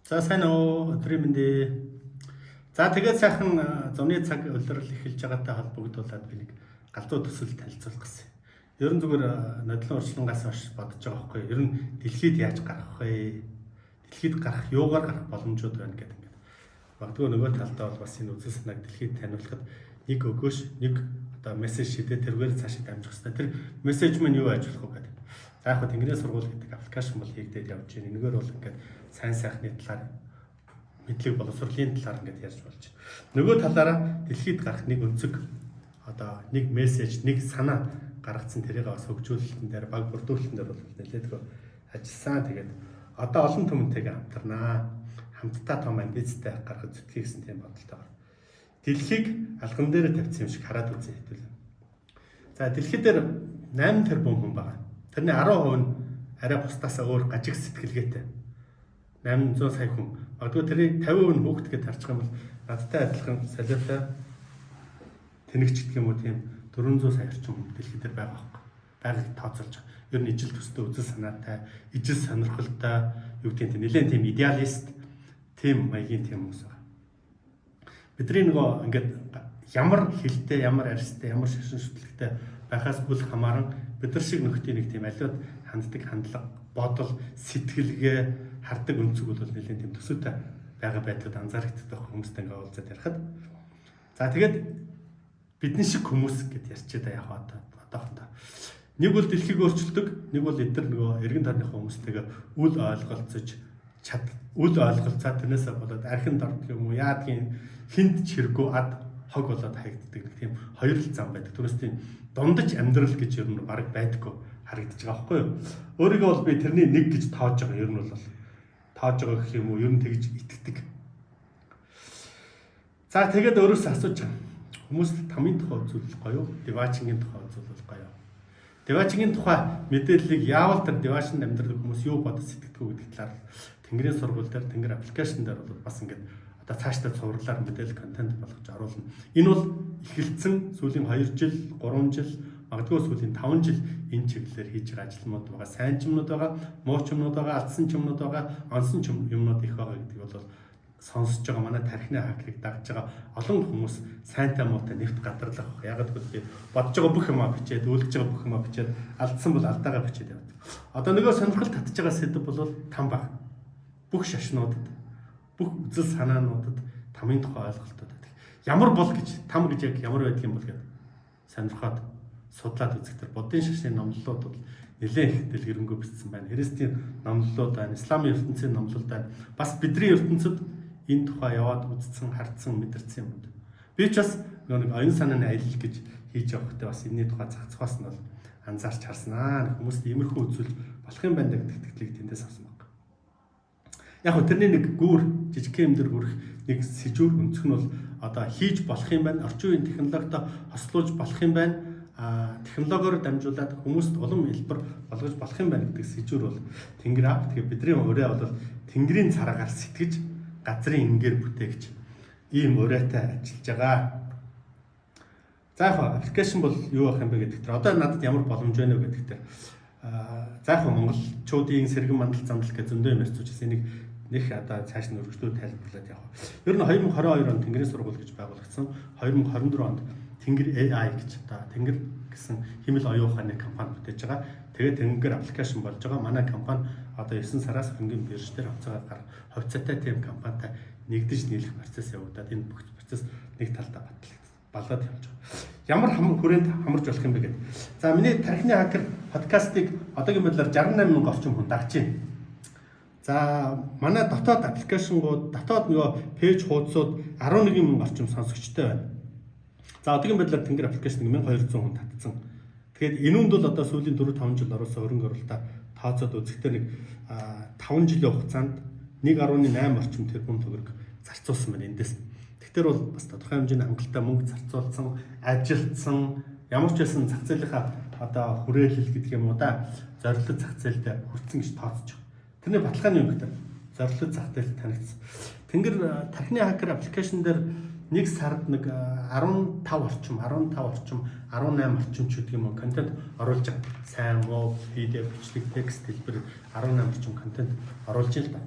За сайн уу өдрийн мэндэ. За тэгээд сайхан зуны цаг улирал эхэлж байгаатай холбогдуулаад би нэг галзуу төсөл танилцуулах гэсэн. Ер нь зүгээр нодлон урьдчилангаас хойш бодож байгаа байхгүй. Ер нь дэлхийд яаж гарах вэ? Дэлхийд гарах, юугаар гарах боломжууд байна гэдэг ингээд. Магадгүй нөгөө талдаа бол бас энэ үзэл санааг дэлхийд таниулахад нэг өгөөш, нэг одоо мессеж шидэ тэргээр цаашид дамжих хэрэгтэй. Тэр мессеж маань юу ажиллах вэ гэдэг. За яг хөө Тэнгэрийн сургууль гэдэг аппликейшн бол хийгдээд явж байна. Энэгээр бол ингээд сайн сайхны талаар мэдлэг боловсролын талаар ингээд ярьж болж байна. Нөгөө талаараа дэлхийд гарах нэг өнцөг одоо нэг мессеж, нэг санаа гаргацсан тэрийг бас хөгжүүлэлтэн дээр баг бүрдүүлэлтэн дээр бол нэлээдгүй ажилласан. Тэгээд одоо олон түмэнтэйгээ хамтарнаа. Хамтдаа том амбицтай гаргаж зүтгэе гэсэн тийм бодолтой байна. Дэлхийг алган дээр тавьсан юм шиг хараад үзье хэвэл. За дэлхий дээр 8 тэрбум хүн байгаа. Тэрний 10% нь арай бусдаасаа өөр гажиг сэтгэлгээтэй. 800 сая хүн. Магадгүй тэрийг 50% нь хүүхэд гэж харчих юм бол надтай адилхан солиотой тэнэгч гэх юм уу тийм 400 сая орчим хүн дэлхий дээр байгаа байхгүй. Байгаль тооцоолж байгаа. Ер нь ижил төстэй үзэл санаатай, ижил сонирхолтой, юу гэдэг нь нэлээд тийм идеалист, тийм маягийн тийм хүмүүс байна. Бидний нөгөө ингээд ямар хилтэй, ямар арьстай, ямар шашин шүтлэгтэй байхаас үл хамааран бид нар шиг нөхдийн нэг тийм аливаад ханддаг хандлага, бодол, сэтгэлгээ хардаг өнцөг бол нэлээд тийм төсөөтэй байгаа байдлууд анзаарэгддэг хүмүүстэй ингээ уулзаад ярихад. За тэгээд бидний шиг хүмүүс гэд ярьчихэд яг одоохондоо. Нэг бол дэлхийг өөрчилдөг, нэг бол эдгээр нөгөө эргэн тойрныхоо хүмүүстэйгээ үл ойлголцаад тэрнээсээ болоод архин дорд юм уу яадгийн хинт чиргүү ад хог болоод хаягддаг нэг тийм хоёр л зам байдаг. Түрээс тийм дундаж амьдрал гэж ер нь баг байдаггүй харагдаж байгаа байхгүй юу? Өөрийгөө бол би тэрний нэг гэж тоож байгаа ер нь бол тоож байгаа гэх юм уу ер нь тэгж итгэдэг. За тэгээд өөрөөсөө асууж байгаа. Хүмүүс тамийн тухай үзүүлэхгүй юу? Девачингийн тухай үзүүлэхгүй юу? Девачингийн тухай мэдээллийг яавал тэр девашинд амьдрал хүмүүс юу бодож сэтгэдэг вэ гэдэг талаар Тэнгэрийн сургууль дээр Тэнгэр аппликейшн дээр бол бас ингээд одоо цаашдаа цувралаар мэдээлэл контент болгож оруулна. Энэ бол эхэлсэн сүүлийн 2 жил, 3 жил, магадгүй сүүлийн 5 жил энэ чиглэлээр хийж байгаа ажилтнууд байгаа. Сайн ч юмнууд байгаа, муу ч юмнууд байгаа, алдсан ч юмнууд байгаа, онсон ч юмнууд их байгаа гэдэг бол сонсож байгаа манай тархины хакерыг дагж байгаа олон хүмүүс сайнтай муутай нэвт гадарлах. Яг гэвэл би бодож байгаа бүх юмаа бичээд, үйлдэж байгаа бүх юмаа бичээд, алдсан бол алдаагаа бичээд явдаг. Одоо нөгөө сонирхол татж байгаа сэдв бол там баг. Бүх шашнуудад, бүх үзэл санаануудад тамийн тухай ойлголтууд байдаг. Ямар бол гэж, там гэж яг ямар байдаг юм бол гэдэг сонирхоод судлаад үзэх төр буддын шашны номлолууд бол нэлээд их дэлгэрэнгүй бичсэн байна. Христийн номлолууд байна, исламын ертөнцийн номлол байна. Бас бидний ертөнцид энэ тухай яваад үзсэн, хардсан, мэдэрсэн юм. Би ч бас нэг оюун санааны аялал гэж хийж явахдаа бас энэний тухай зохицохоос нь бол анзаарч харснаа. Хүмүүст иймэрхүү үзүүл болох юм байна гэдэг тэтгэлийг тэндээс авсан баг. Яг хөө тэрний нэг гүүр жижиг юм дээр хүрэх нэг сэжүүр өнцг нь бол одоо хийж болох юм байна. Орчин үеийн технологитой хослуулж болох юм байна. Технологиор дамжуулаад хүмүүст улам хэлбэр болгож болох юм байна гэдэг сэжүүр бол Тэнгэр ав. Тэгээ бидний ураа бол Тэнгэрийн цараагаар сэтгэж газрын ингээр бүтээгч ийм ураатай ажиллаж байгаа. За яг аппликейшн бол юу байх юм бэ гэдэг тэр одоо надад ямар боломж байна вэ гэдэг тэр за яг монголчуудын сэргэн мандал замдал гэж зөндөө юм ярьцуулж энийг нэг одоо цааш нь өргөжлөө тайлбарлаад явах. Ер нь 2022 онд Тэнгэрийн сургууль гэж байгуулагдсан. 2024 онд Тэнгэр AI гэж одоо Тэнгэр гэсэн хэмэл оюун ухааны компани бүтээж байгаа. Тэгээд Тэнгэр аппликейшн болж байгаа. Манай компани одоо 9 сараас хөнгөн бирж дээр хувьцаатай тийм компанитай нэгдэж нийлэх процесс явагдаад энэ бүх процесс нэг талдаа балгаад явж байгаа. Ямар хүрээнд хамарч болох юм бэ гэдэг. За миний тархины хакер подкастыг одоогийн байдлаар 68 мянган орчим хүн дагж байна. За манай дотоод аппликейшнгууд, дотоод нөгөө пэйж хуудсууд 11 мянган орчим сонсогчтой байна. За одоогийн байдлаар Тэнгэр аппликейшн 1200 хүн татсан. Тэгэхээр энүүнд бол одоо сүүлийн 4-5 жил ороосоо хөрөнгө оруулалтаа тооцоод үзэхдээ нэг 5 жилийн хугацаанд 1.8 орчим тэрбум төгрөг зарцуулсан байна эндээс. Тэгэхээр бол бас тодорхой хэмжээний хангалттай мөнгө зарцуулсан, ажилтсан, ямар ч байсан зах зээлийнхаа одоо хүрээлэл гэдэг юм уу да зорилт зах зээлдээ хүрсэн гэж тооцож байгаа. Тэрний баталгааны юм гэдэг зорилт зах зээл танигдсан. Тэнгэр тархины хакер аппликейшн дээр нэг сард нэг 15 орчим, 18 орчим ч гэдэг юм уу контент оруулж байгаа. Сайн муу, PDF, бичлэг, текст хэлбэр 18 орчим контент оруулж байна л да.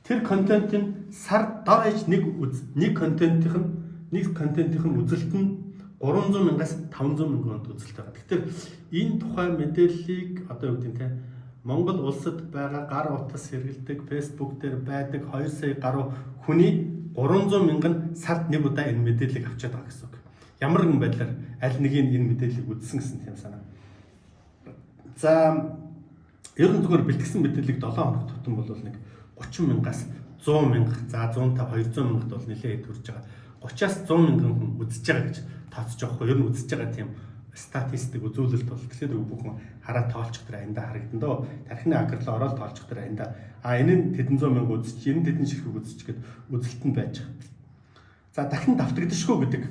тэр контентын сар дор хаяж нэг контентын үзэлт нь 300 мянгаас 500 мянган үзэлт байгаа. Тэгэхээр энэ тухай мэдээллийг одоо юу гэдэг нь те Монгол улсад байгаа гар утас хэрэглэдэг Facebook дээр байдаг 2 сая гаруй хүний 300 мянган сард нэг удаа энэ мэдээллийг авчаад байгаа гэсэн үг. Ямар нэгэн байдлаар аль нэгийг энэ мэдээллийг үзсэн гэсэн тийм санаа. За ер нь зүгээр бэлтгэсэн мэдээллийг 7 хоног тутам бол нэг 30 мянгаас 100 мянга, за 150 200 мянгад бол нэлээд хүрж байгаа. 30-аас 100 мянган хүн үзэж байгаа гэж тооцож байгаа. Ер нь үзэж байгаа тийм статистик үзүүлэлт бол тэгэхээр бүхэн хараа тоолчих дээр аянда харагдан доо. Тархины агарлаа ороод тоолчих дээр аянда. Энэ нь тэдэн 100 мянга үзэж, энэ тэдэн ширхэг үзэж гээд үзэлт нь байж байгаа. За дахин давтагдчихгүй гэдэг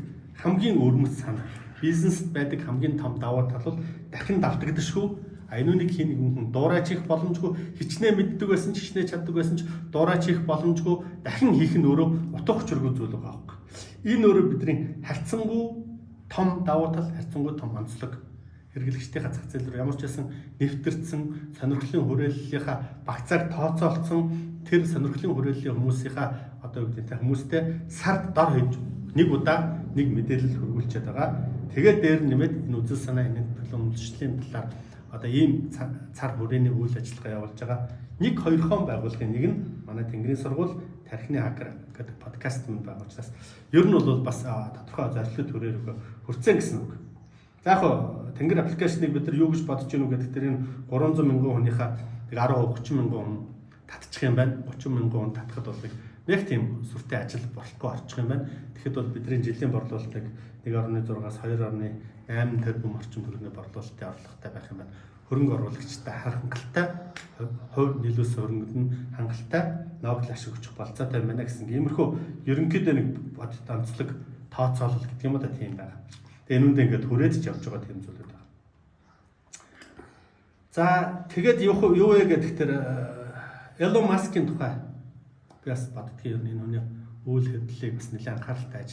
хамгийн өрмөц санаа. Бизнест байдаг хамгийн том давуу тал бол дахин давтагдчихгүй. Айнууник хин нэгэн хүн дуурайч хийх боломжгүй, хичнээн мэддэг байсан ч хичнээн чаддаг байсан ч дуурайч хийх боломжгүй, дахин хийх нь өөрөө утга учиргүй зүйл байгаа байхгүй. Энэ өөрөө бидний харьцангуй том давуу тал, харьцангуй том онцлог. Хэрэглэгчдийн зах зээл рүү ямар ч байсан нэвтэрсэн сонирхлын хүрээллийнхаа багцааг тооцоолцсон тэр сонирхлын хүрээллийн хүмүүсийнхаа одоо юу гэдэг нь хүмүүстэй сард дор хийж нэг удаа нэг мэдээлэл хөрвүүлчихэд байгаа. Тэгээд дээр нэмээд энэ үзэл санаа энэ төлөвлөмжлөлийн талаар одоо ийм цар хүрээний үйл ажиллагаа явуулж байгаа. Нэг хоёрхон байгууллагын нэг нь манай Тэнгэрийн сургууль тархины хакер гэдэг подкаст мөн байгаа учраас ер нь бол бас тодорхой зорилттой төрөөр хүрцэн гэсэн үг. За яг хоо Тэнгэр аппликейшнийг бид нар юу гэж бодож гинүү гэдэг тэр энэ 300 мянган хүнийхээ 10-30 мянган хүн татчих юм байна. 30 мянган хүн татхад бол нэг тийм сүртэй ажил болохгүй орчих юм байна. Тэгэхэд бол бидний жилийн борлуулалтыг 1.6-аас 2.8 тэрбум орчим төгрөгийн борлуулалтын орлоготой байх юм байна. Хөрөнгө оруулагчтай хангалттай, хувь нийлүүлсэн хөрөнгөд нь хангалттай Нобель ашиг өгчих болцоотой байна гэсэн иймэрхүү ерөнхийдөө нэг бодит онцлог тооцоолол гэдэг юм да тийм байна. Тэгээ энүүндээ ингээд хүрээдж явж байгаа тийм зүйлүүд байна. За тэгээд юу вэ гэхээр Elon Musk-ийн тухай би бас боддгийн энэ хүний үйл хөдлөлийг бас нэлээд анхааралтай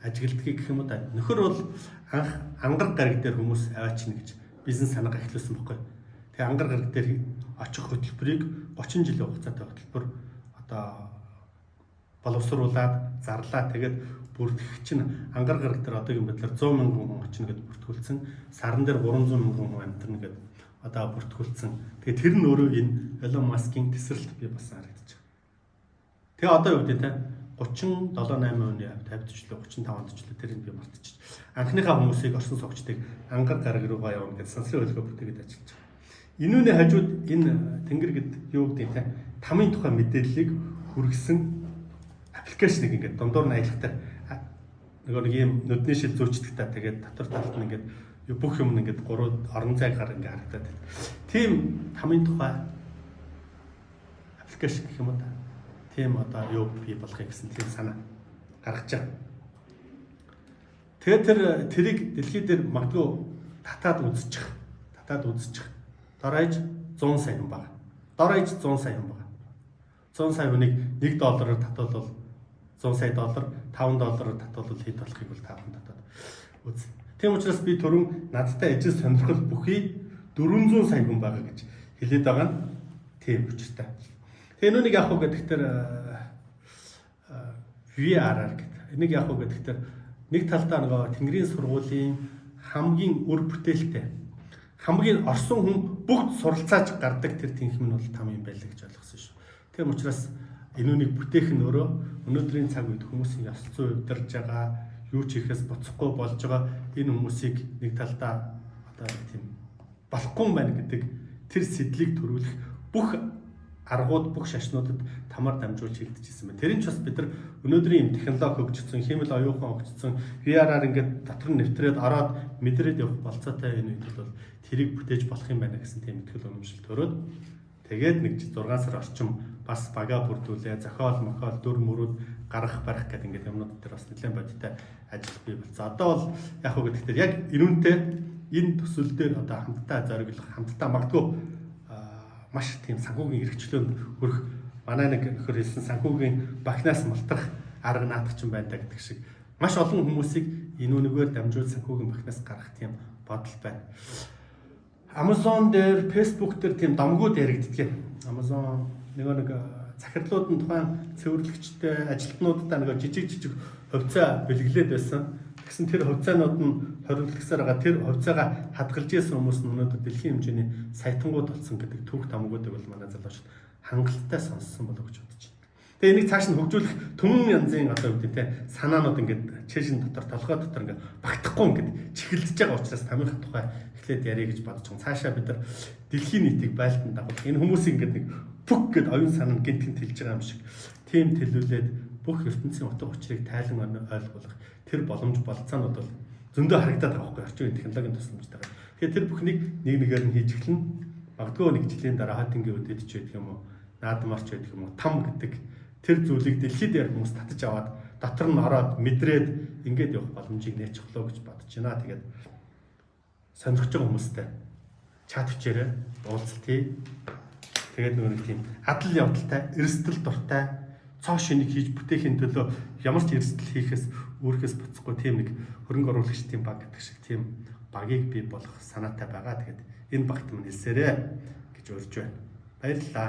ажигладгийг гэх юм да. Нөхөр бол анх ангар гараг дээр хүмүүс аваачна гэж бизнес санаагаа эхлүүлсэн байхгүй. Тэгээ ангар гараг дээр очих хөтөлбөрийг 30 жилийн хугацаатай хөтөлбөр одоо боловсруулад зарлаа. Тэгээд бүртгэгч нь ангар гараг дээр одоогийн байдлаар 100 мянган хүн очно гэдээ бүртгүүлсэн. Саран дээр 300 мянган хүн амтарна гэдээ одоо бүртгүүлсэн. Тэгээ тэр нь өөрөө энэ Elon Musk-ийн тесрэлт би бас харагдаж байна. Тэгээ одоо юу гэдэг те 37-8% 50-члээ 35-члээ тэрийг би мартчих. Анхныхаа хүмүүсийг орсон согчдыг ангар гараг руугаа явна гэж сансрын хөлгөө бүтээгээд ажиллаж байгаа. Инүүний хажууд энэ тэнгэр гэдэг юу гэдэг те тамийн тухай мэдээллийг хүргэсэн аппликейшнийг ингээд дундуур нь аялахтай нэг ийм нүдний шил зүүчдэгтэй тэгээд дотор талд нь ингээд бүх юм ингээд орон зайгаар ингээд харагдаад байна. Тийм тамийн тухай аппликейшн гэх юм уу та. Тийм одоо юу бий болохыг гэсэн тийм санаа гаргаж байгаа. Тэгээд тэрийг дэлхий дээр магадгүй татаад үзчих. Доройж 100 сая хүн байна. Доройж 100 сая хүн байна. 100 сая хүнийг $1 татвал 100 сая доллар, $5 татвал хэд болохыг бол таахан татаад үз. Тийм учраас би түрүүн надтай ижил сонирхол бүхий 400 сая хүн байгаа гэж хэлээд байгаа нь тийм учиртай. Тэгээ нүг яах вэ гэдэгтэр VR гэдэг. Энийг яах вэ гэдэгтэр нэг талдаа нөгөө Тэнгэрийн сургуулийн хамгийн үр бүтээлтэй хамгийн орсон хүн бүгд суралцааж гардаг тэр тэнхим нь бол там юм байлаа гэж ойлгосон шүү. Тийм учраас энүүнийг бүтээх нь өөрөө өнөөдрийн цаг үед хүмүүсийн ёс зүй удирж байгаа, юу ч хийхээс буцахгүй болж байгаа энэ хүмүүсийг нэг талдаа одоо тийм болохгүй юм байна гэдэг тэр сэтлийг төрүүлэх бүх аргууд бүх шашнуудад тамаар дамжуулж хийгдчихсэн байна. Тэр нь ч бас бид нар өнөөдрийн технологи хөгжсөн, хэмэл оюухан хөгжсөн, VR-аар ингээд дотор нь нэвтрээд ороод мэдрээд явах болцоотой энэ үед бол тэрийг бүтээж болох юм байна гэсэн тийм итгэл үнэмшил төрөөд тэгээд нэг 6 сар орчим бас бага бүрдүүлээ, зохиол мохиол дүр мөрүүд гаргах барих гэдэг ингээд юмнууд дээр бас нэлээд бодиттой ажил бий болсон. Одоо бол яг хөө гэхдээ яг ирүүнтэй энэ төсөл дээр одоо хамтдаа зориглох, хамтдаа магадгүй маш тийм санхүүгийн эрхчлөөнд хүрэх манай нэг нөхөр хэлсэн санхүүгийн бахнаас мултрах арга наадах ч юм байна гэдэг шиг маш олон хүмүүсийг энэ үнэгээр дамжуул санхүүгийн бахнаас гаргах тийм бодол байна. Amazon дээр, Facebook дээр тийм домгууд яригддаг. Amazon нэг захирлууд нь тухайн цэвэрлэгчтэй ажилтнуудтай нэг жижиг хувьцаа бэлгэлээд байсан. Тэгсэн тэр хувьцаанууд нь хориглогсоор байгаа тэр хувьцаагаа хадгалж исэн хүмүүс нь өнөөдөр дэлхийн хэмжээний саятангууд болсон гэдэг түүх тамгуудыг бол манай залуучууд хангалттай сонссон болов гэж бодож байна. Тэгээ энийг цааш нь хөгжүүлэх түмэн янзын одоо үүдээ те санаанууд ингээд чэшин дотор толгой дотор ингээд багтахгүй ингээд чихэлдэж байгаа учраас тамирх тухай эхлээд ярих гэж бодож байгаа. Цаашаа бид нар дэлхийн нийтийг байлдан дагуулах энэ хүмүүсийн ингээд нэг пүк гэд оюун санаа нь гинтгэн тэлж байгаа юм шиг тийм тэлүүлээд бүх ертөнцийн утга учирыг тайлан ойлгуулах тэр боломж болцоонууд бол зөндөө харагдаад байгаа байхгүй орчин үеийн технологийн тусламжтайгаар. Тэгэхээр тэр бүхнийг нэг нэгээр нь хийж эхлэн магадгүй нэг жилийн дараа хатингийн үдэд ч байдаг юм уу наадмарч байдаг юм уу там гэдэг тэр зүйлийг дэлхийд дээр хүмүүс татаж аваад дотор нь ороод мэдрээд ингээд явах боломжийг нээчихлөө гэж бодож байна. Тэгээд сонирхож байгаа хүмүүстэй чат бичээрэй, уулзалтыг. Тэгээд нэг тийм адал явдалтай, эрсдэл дуртай цоо шинийг хийж бүтээхийн төлөө ямар ч эрсдэл хийхээс өөрөөс буцахгүй тийм нэг хөрөнгө оруулагчдын баг гэдэг шиг тийм багийг бий болгох санаатай байгаа. Тэгээд энэ багт мань хэлсээрээ гэж урьж байна. Баярлалаа.